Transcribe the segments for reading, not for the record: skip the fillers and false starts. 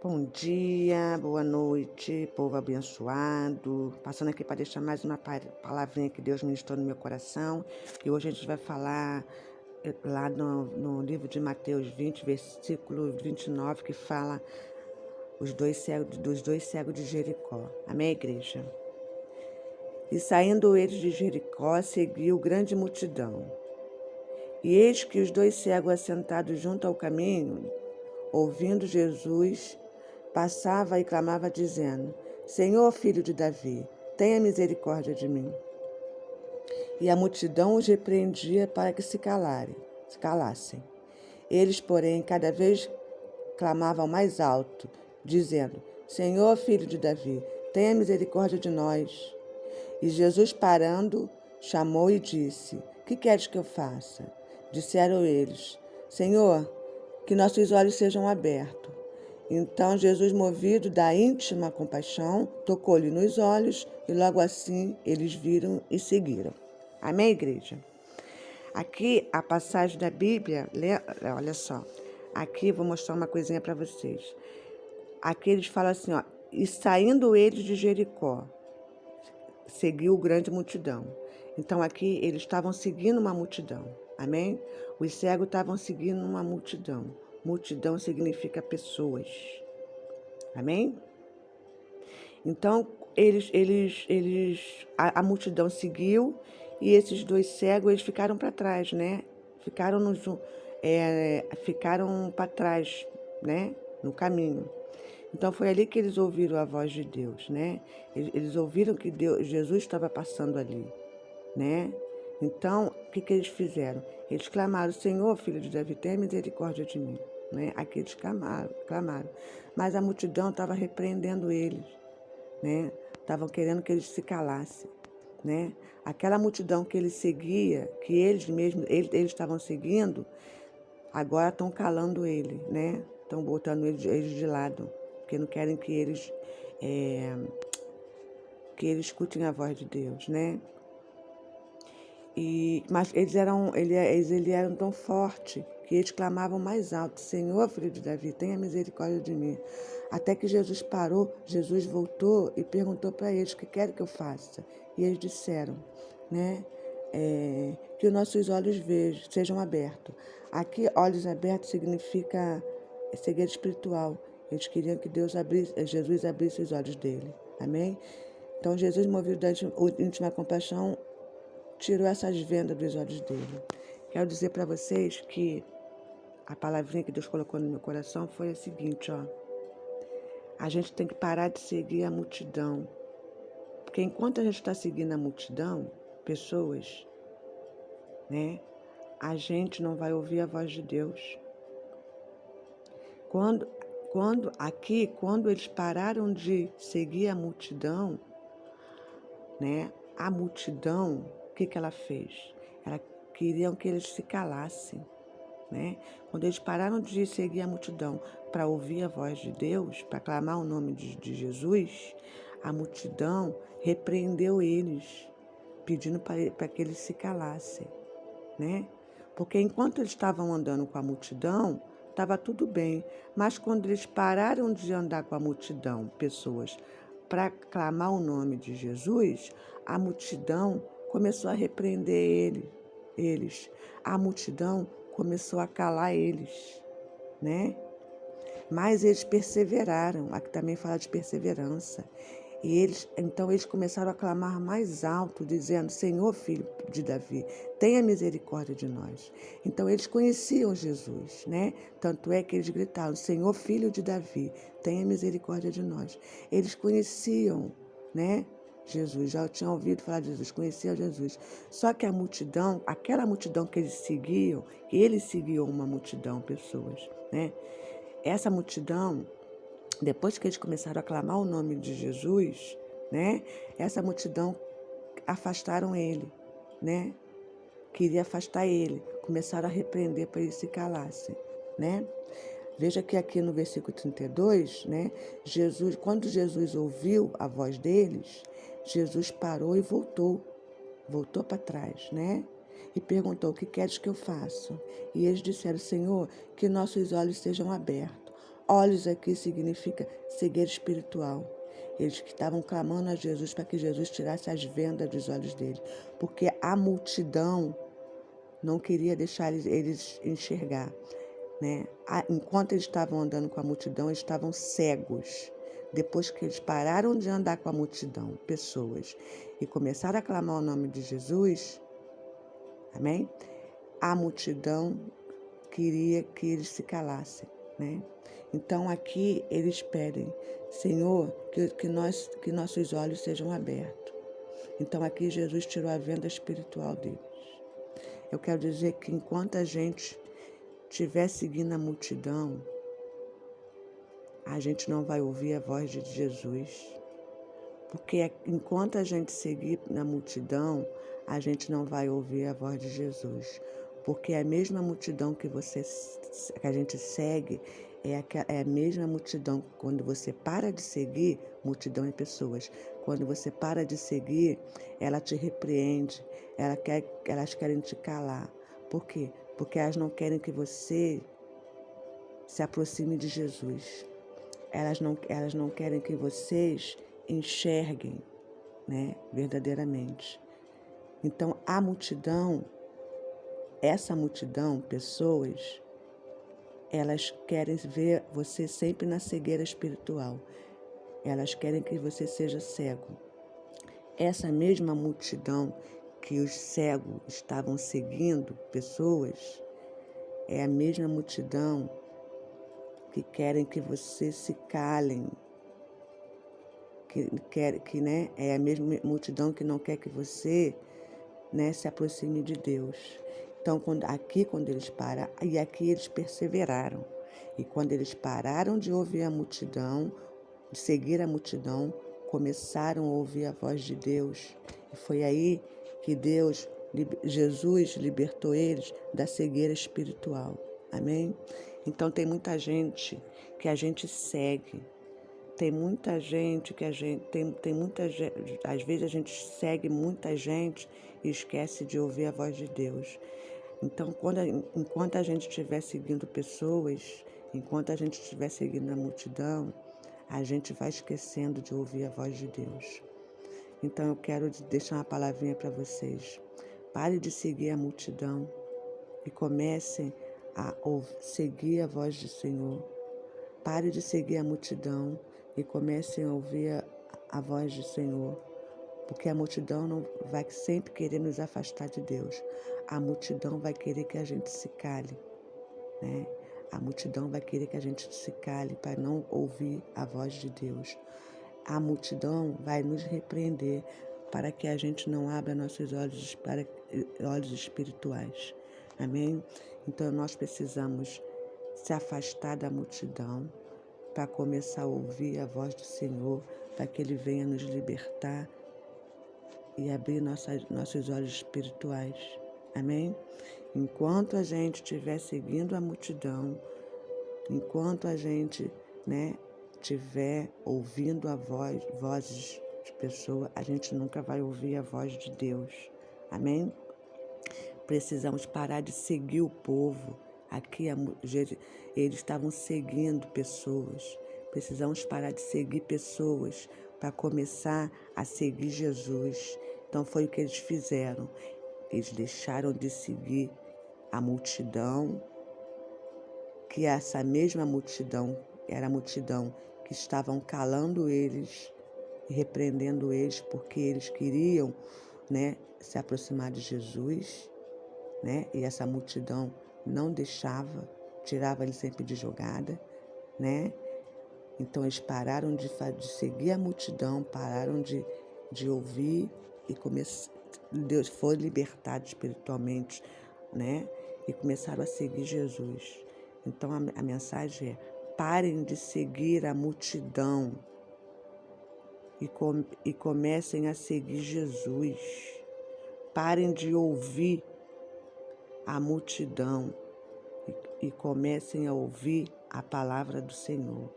Bom dia, boa noite, povo abençoado. Passando aqui para deixar mais uma palavrinha que Deus ministrou no meu coração. E hoje a gente vai falar lá no livro de Mateus 20, versículo 29, que fala dos dois cegos de Jericó. Amém, igreja? E saindo eles de Jericó, seguiu grande multidão. E eis que os dois cegos assentados junto ao caminho, ouvindo Jesus, passava e clamava dizendo: Senhor, filho de Davi, tenha misericórdia de mim. E a multidão os repreendia para que se calassem. Eles, porém, cada vez clamavam mais alto, dizendo: Senhor, filho de Davi, tenha misericórdia de nós. E Jesus, parando, chamou e disse: Que queres que eu faça? Disseram eles: Senhor, que nossos olhos sejam abertos. Então Jesus, movido da íntima compaixão, tocou-lhe nos olhos e logo assim eles viram e seguiram. Amém, igreja? Aqui a passagem da Bíblia, olha só, aqui vou mostrar uma coisinha para vocês. Aqui eles falam assim, ó, e saindo eles de Jericó, seguiu grande multidão. Então aqui eles estavam seguindo uma multidão, amém? Os cegos estavam seguindo uma multidão. Multidão significa pessoas, amém? Então a multidão seguiu e esses dois cegos eles ficaram para trás, né? Ficaram para trás, né? No caminho. Então foi ali que eles ouviram a voz de Deus, né? Eles ouviram que Jesus estava passando ali, né? Então, o que eles fizeram? Eles clamaram: Senhor, filho de Davi, tenha misericórdia de mim, né? Aqui eles clamaram. Mas a multidão estava repreendendo eles, né? Estavam querendo que eles se calassem, né? Aquela multidão que ele seguia, que eles estavam seguindo, agora estão calando ele, né? Estão botando eles de lado, porque não querem que eles escutem a voz de Deus, né? Mas eles eram tão fortes que eles clamavam mais alto: Senhor, filho de Davi, tenha misericórdia de mim. Até que Jesus parou, Jesus voltou e perguntou para eles: o que querem que eu faça? E eles disseram, né? Que os nossos olhos sejam abertos. Aqui, olhos abertos significa segredo espiritual. Eles queriam que Jesus abrisse os olhos dele. Amém? Então, Jesus, movido da íntima compaixão, tirou essas vendas dos olhos dele. Quero dizer para vocês que a palavrinha que Deus colocou no meu coração foi a seguinte, ó. A gente tem que parar de seguir a multidão. Porque enquanto a gente está seguindo a multidão, pessoas, né? A gente não vai ouvir a voz de Deus. Quando eles pararam de seguir a multidão, né? A multidão, o que ela fez? Ela queriam que eles se calassem, né? Quando eles pararam de seguir a multidão para ouvir a voz de Deus, para clamar o nome de Jesus, a multidão repreendeu eles, pedindo para que eles se calassem, né? Porque enquanto eles estavam andando com a multidão, estava tudo bem. Mas quando eles pararam de andar com a multidão, pessoas, para clamar o nome de Jesus, a multidão começou a repreender eles. A multidão começou a calar eles, né? Mas eles perseveraram. Aqui também fala de perseverança. Então eles começaram a clamar mais alto, dizendo: Senhor, filho de Davi, tenha misericórdia de nós. Então eles conheciam Jesus, né? Tanto é que eles gritaram: Senhor, filho de Davi, tenha misericórdia de nós. Eles conheciam, né? Jesus, já tinham ouvido falar de Jesus, conheciam Jesus. Só que a multidão, aquela multidão que eles seguiam uma multidão, pessoas, né? Essa multidão, depois que eles começaram a clamar o nome de Jesus, né? Essa multidão afastaram ele, né? Queria afastar ele. Começaram a repreender para ele se calasse, né? Veja que aqui no versículo 32, né? Quando Jesus ouviu a voz deles, Jesus parou e voltou para trás, né? E perguntou: o que queres que eu faça? E eles disseram: Senhor, que nossos olhos sejam abertos. Olhos aqui significa cegueira espiritual. Eles que estavam clamando a Jesus para que Jesus tirasse as vendas dos olhos dele, porque a multidão não queria deixar eles enxergar, né? Enquanto eles estavam andando com a multidão, eles estavam cegos. Depois que eles pararam de andar com a multidão, pessoas, e começaram a clamar o nome de Jesus, amém? A multidão queria que eles se calassem, né? Então aqui eles pedem, Senhor, que nossos olhos sejam abertos. Então aqui Jesus tirou a venda espiritual deles. Eu quero dizer que enquanto a gente estiver seguindo a multidão, a gente não vai ouvir a voz de Jesus. Porque enquanto a gente seguir na multidão, a gente não vai ouvir a voz de Jesus. Porque a mesma multidão que a gente segue é a mesma multidão. Quando você para de seguir, multidão é pessoas. Quando você para de seguir, ela te repreende, elas querem te calar. Por quê? Porque elas não querem que você se aproxime de Jesus. Elas não querem que vocês enxerguem, né, verdadeiramente. Então, a multidão, essa multidão, pessoas, elas querem ver você sempre na cegueira espiritual. Elas querem que você seja cego. Essa mesma multidão que os cegos estavam seguindo, pessoas, é a mesma multidão que querem que você se calem, né, é a mesma multidão que não quer que você, né, se aproxime de Deus. Então, quando eles pararam, e aqui eles perseveraram. E quando eles pararam de ouvir a multidão, de seguir a multidão, começaram a ouvir a voz de Deus. E foi aí que Jesus libertou eles da cegueira espiritual. Amém? Então, tem muita gente que a gente segue. Tem muita gente que tem muita gente, às vezes a gente segue muita gente e esquece de ouvir a voz de Deus. Então, enquanto a gente estiver seguindo pessoas, enquanto a gente estiver seguindo a multidão, a gente vai esquecendo de ouvir a voz de Deus. Então, eu quero deixar uma palavrinha para vocês. Pare de seguir a multidão e comecem a seguir a voz do Senhor. Pare de seguir a multidão e comecem a ouvir a voz do Senhor, porque a multidão não vai sempre querer nos afastar de Deus. A multidão vai querer que a gente se cale, né? A multidão vai querer que a gente se cale para não ouvir a voz de Deus. A multidão vai nos repreender para que a gente não abra nossos olhos espirituais. Amém? Então nós precisamos se afastar da multidão para começar a ouvir a voz do Senhor, para que Ele venha nos libertar e abrir nossos olhos espirituais. Amém? Enquanto a gente estiver seguindo a multidão, enquanto a gente, né, estiver ouvindo vozes de pessoas, a gente nunca vai ouvir a voz de Deus. Amém? Precisamos parar de seguir o povo. Aqui eles estavam seguindo pessoas. Precisamos parar de seguir pessoas para começar a seguir Jesus. Então foi o que eles fizeram. Eles deixaram de seguir a multidão, que essa mesma multidão era a multidão que estavam calando eles e repreendendo eles porque eles queriam, né, se aproximar de Jesus, né? E essa multidão não deixava, tirava ele sempre de jogada, né? Então eles pararam de seguir a multidão, pararam de ouvir e Deus foi libertado espiritualmente, né? E começaram a seguir Jesus. Então a mensagem é: parem de seguir a multidão e comecem a seguir Jesus. Parem de ouvir a multidão e comecem a ouvir a palavra do Senhor.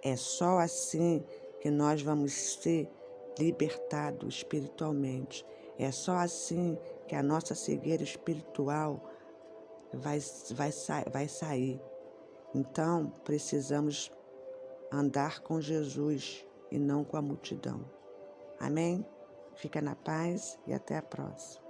É só assim que nós vamos ser libertados espiritualmente. É só assim que a nossa cegueira espiritual vai sair. Então, precisamos andar com Jesus e não com a multidão. Amém? Fica na paz e até a próxima.